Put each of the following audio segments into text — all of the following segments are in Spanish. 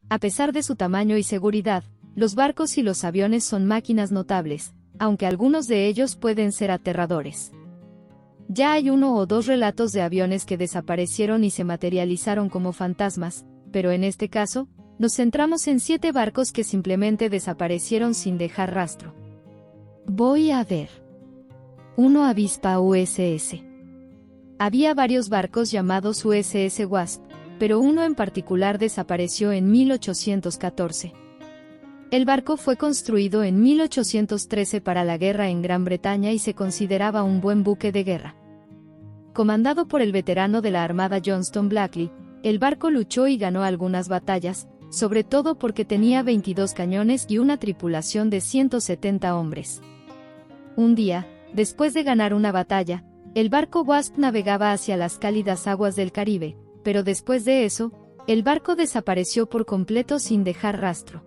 A pesar de su tamaño y seguridad, los barcos y los aviones son máquinas notables, aunque algunos de ellos pueden ser aterradores. Ya hay 1 o 2 relatos de aviones que desaparecieron y se materializaron como fantasmas, pero en este caso, nos centramos en 7 barcos que simplemente desaparecieron sin dejar rastro. Voy a ver. 1. Avispa USS. Había varios barcos llamados USS Wasp, pero uno en particular desapareció en 1814. El barco fue construido en 1813 para la guerra en Gran Bretaña y se consideraba un buen buque de guerra. Comandado por el veterano de la Armada Johnston Blackley, el barco luchó y ganó algunas batallas, sobre todo porque tenía 22 cañones y una tripulación de 170 hombres. Un día, después de ganar una batalla, el barco Wasp navegaba hacia las cálidas aguas del Caribe, pero después de eso, el barco desapareció por completo sin dejar rastro.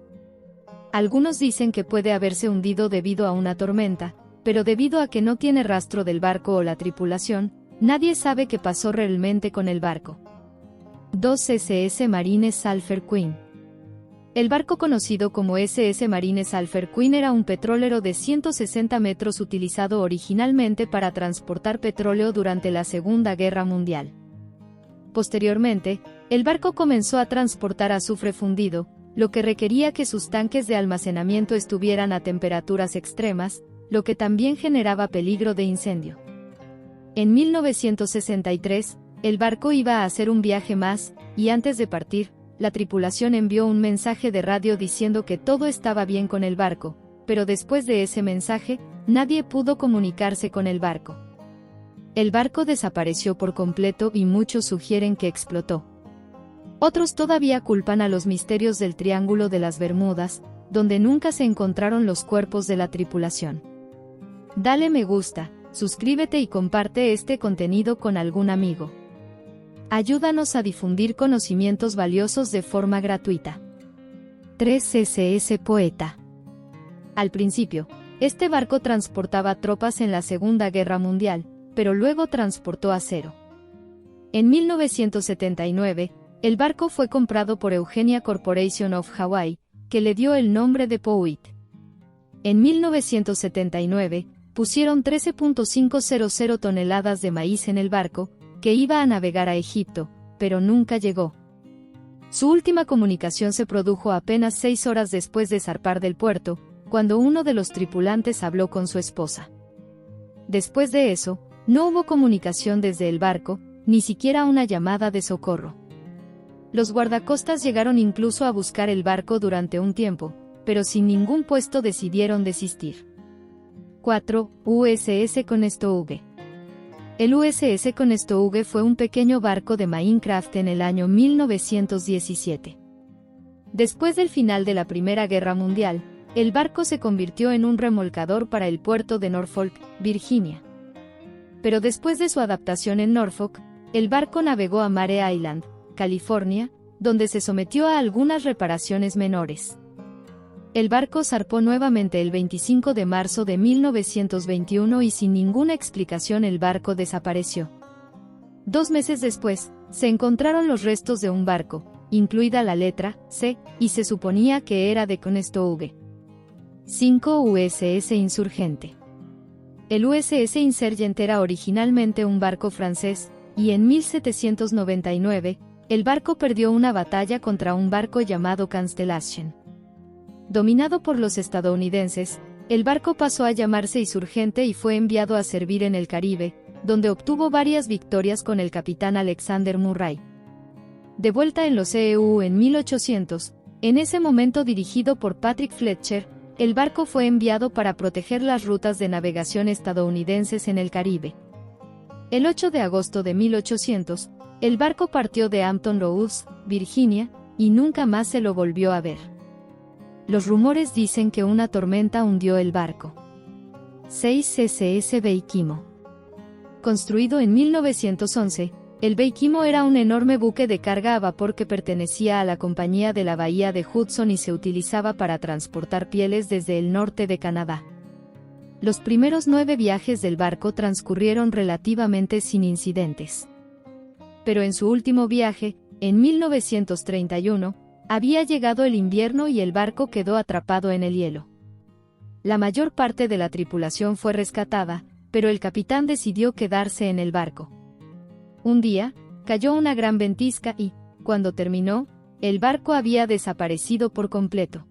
Algunos dicen que puede haberse hundido debido a una tormenta, pero debido a que no tiene rastro del barco o la tripulación, nadie sabe qué pasó realmente con el barco. 2. SS Marine Sulphur Queen. El barco conocido como SS Marine Sulphur Queen era un petrolero de 160 metros utilizado originalmente para transportar petróleo durante la Segunda Guerra Mundial. Posteriormente, el barco comenzó a transportar azufre fundido, lo que requería que sus tanques de almacenamiento estuvieran a temperaturas extremas, lo que también generaba peligro de incendio. En 1963, el barco iba a hacer un viaje más, y antes de partir, la tripulación envió un mensaje de radio diciendo que todo estaba bien con el barco, pero después de ese mensaje, nadie pudo comunicarse con el barco. El barco desapareció por completo y muchos sugieren que explotó. Otros todavía culpan a los misterios del Triángulo de las Bermudas, donde nunca se encontraron los cuerpos de la tripulación. Dale me gusta, suscríbete y comparte este contenido con algún amigo. Ayúdanos a difundir conocimientos valiosos de forma gratuita. 3. SS Poeta. Al principio, este barco transportaba tropas en la Segunda Guerra Mundial, pero luego transportó acero. En 1979, el barco fue comprado por Eugenia Corporation of Hawaii, que le dio el nombre de Poet. En 1979, pusieron 13.500 toneladas de maíz en el barco, que iba a navegar a Egipto, pero nunca llegó. Su última comunicación se produjo apenas 6 horas después de zarpar del puerto, cuando uno de los tripulantes habló con su esposa. Después de eso, no hubo comunicación desde el barco, ni siquiera una llamada de socorro. Los guardacostas llegaron incluso a buscar el barco durante un tiempo, pero sin ningún puesto decidieron desistir. 4. USS Conestoga. El USS Conestoga fue un pequeño barco de Minecraft en el año 1917. Después del final de la Primera Guerra Mundial, el barco se convirtió en un remolcador para el puerto de Norfolk, Virginia. Pero después de su adaptación en Norfolk, el barco navegó a Mare Island, California, donde se sometió a algunas reparaciones menores. El barco zarpó nuevamente el 25 de marzo de 1921 y sin ninguna explicación el barco desapareció. 2 meses después, se encontraron los restos de un barco, incluida la letra C, y se suponía que era de Conestoga. 5. USS Insurgente. El USS Insurgente era originalmente un barco francés, y en 1799, el barco perdió una batalla contra un barco llamado Constellation. Dominado por los estadounidenses, el barco pasó a llamarse Insurgente y fue enviado a servir en el Caribe, donde obtuvo varias victorias con el capitán Alexander Murray. De vuelta en los EU en 1800, en ese momento dirigido por Patrick Fletcher, el barco fue enviado para proteger las rutas de navegación estadounidenses en el Caribe. El 8 de agosto de 1800, el barco partió de Hampton Roads, Virginia, y nunca más se lo volvió a ver. Los rumores dicen que una tormenta hundió el barco. 6. SS Beikimo. Construido en 1911, el Beikimo era un enorme buque de carga a vapor que pertenecía a la Compañía de la Bahía de Hudson y se utilizaba para transportar pieles desde el norte de Canadá. Los primeros 9 viajes del barco transcurrieron relativamente sin incidentes. Pero en su último viaje, en 1931, Había llegado el invierno y el barco quedó atrapado en el hielo. La mayor parte de la tripulación fue rescatada, pero el capitán decidió quedarse en el barco. Un día, cayó una gran ventisca y, cuando terminó, el barco había desaparecido por completo.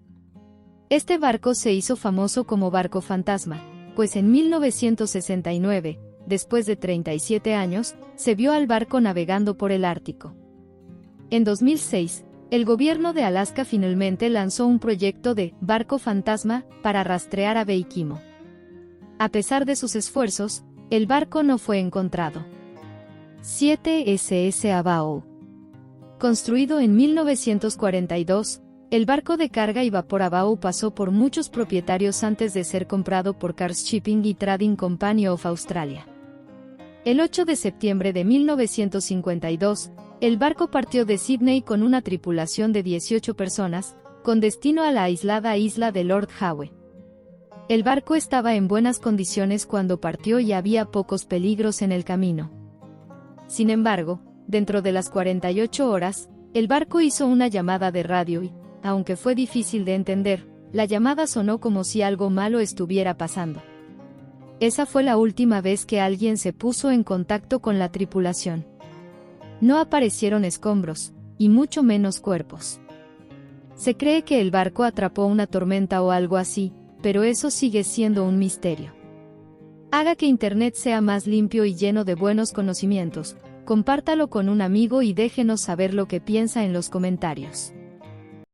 Este barco se hizo famoso como barco fantasma, pues en 1969, después de 37 años, se vio al barco navegando por el Ártico. En 2006, el gobierno de Alaska finalmente lanzó un proyecto de barco fantasma para rastrear a Veikimo. A pesar de sus esfuerzos, el barco no fue encontrado. 7 SS Avao. Construido en 1942, el barco de carga y vapor Avao pasó por muchos propietarios antes de ser comprado por Cars Shipping y Trading Company of Australia. El 8 de septiembre de 1952, el barco partió de Sídney con una tripulación de 18 personas, con destino a la aislada isla de Lord Howe. El barco estaba en buenas condiciones cuando partió y había pocos peligros en el camino. Sin embargo, dentro de las 48 horas, el barco hizo una llamada de radio y, aunque fue difícil de entender, la llamada sonó como si algo malo estuviera pasando. Esa fue la última vez que alguien se puso en contacto con la tripulación. No aparecieron escombros, y mucho menos cuerpos. Se cree que el barco atrapó una tormenta o algo así, pero eso sigue siendo un misterio. Haga que Internet sea más limpio y lleno de buenos conocimientos, compártalo con un amigo y déjenos saber lo que piensa en los comentarios.